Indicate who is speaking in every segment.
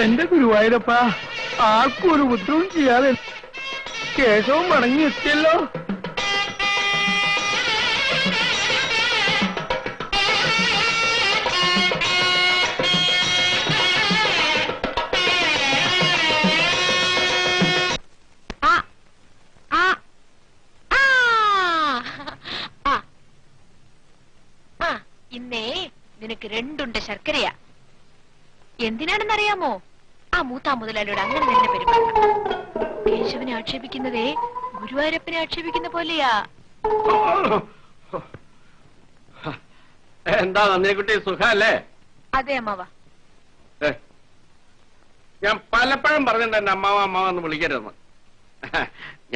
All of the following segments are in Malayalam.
Speaker 1: എന്റെ ഗുരുവായൂരപ്പ ആർക്കും ഒരു ഉപദ്രവം ചെയ്യാതെ കേശവും മടങ്ങി എത്തിയല്ലോ.
Speaker 2: ഇന്നേ നിനക്ക് രണ്ടുണ്ട് ശർക്കരയാ. എന്തിനാണെന്നറിയാമോ? ആ മൂത്താ മുതലാളിയോട് അങ്ങനെ തന്നെ പെരുമാറണം. കേശവനെ ആക്ഷേപിക്കുന്നതേ ഗുരുവായൂരപ്പനെ ആക്ഷേപിക്കുന്ന പോലെയാ.
Speaker 3: എന്താ നന്ദിനിക്കുട്ടി, സുഖല്ലേ?
Speaker 2: അതെ അമ്മാവ.
Speaker 3: ഞാൻ പലപ്പോഴും പറഞ്ഞിട്ടുണ്ട് എന്റെ അമ്മാവ അമ്മാവ എന്ന് വിളിക്കരുതെന്ന്.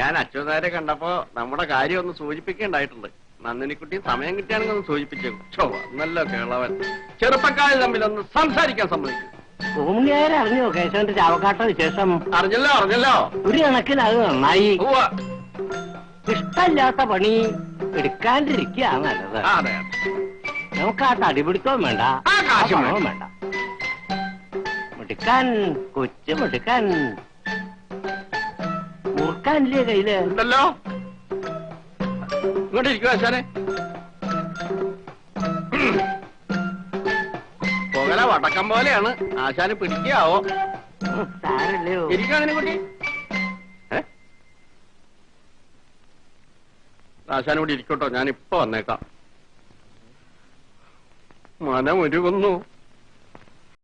Speaker 3: ഞാൻ അച്യുതാരെ കണ്ടപ്പോ നമ്മുടെ കാര്യം ഒന്ന് സൂചിപ്പിക്കേണ്ടായിട്ടുണ്ട്. നന്ദിനിക്കുട്ടിയും സമയം കിട്ടിയാണെങ്കിൽ ഒന്ന് സൂചിപ്പിച്ചേക്കും. നല്ല കേളവൻ. ചെറുപ്പക്കാർ തമ്മിലൊന്ന് സംസാരിക്കാൻ സമ്മതിക്കും.
Speaker 4: ഭൂമിയാരെ അറിഞ്ഞോ കേശവന്റെ ചാവക്കാട്ട വിശേഷം?
Speaker 3: അറിഞ്ഞല്ലോ അറിഞ്ഞല്ലോ.
Speaker 4: ഒരു കണക്കിന് അത് നന്നായി. ഇഷ്ടമില്ലാത്ത പണി എടുക്കാണ്ടിരിക്കുക നല്ലത്.
Speaker 3: അതെ,
Speaker 4: നമുക്ക് ആ തടിപിടിത്തവും വേണ്ട, കാശും വേണ്ട. മിടുക്കാൻ, കൊച്ചു മിടുക്കാൻ. മുറുക്കാനില്ലേ കയ്യില്?
Speaker 3: ഉണ്ടല്ലോ. ഇങ്ങോട്ട് ഇരിക്കുക ആശാനെ. പുകല വടക്കം പോലെയാണ്. ആശാന് പിടിക്കാവോ? ഇരിക്കുക അതിനെക്കുട്ടി. ആശാനോട് ഇരിക്കട്ടോ, ഞാനിപ്പോ വന്നേക്കാം. മനമൊരുകുന്നു.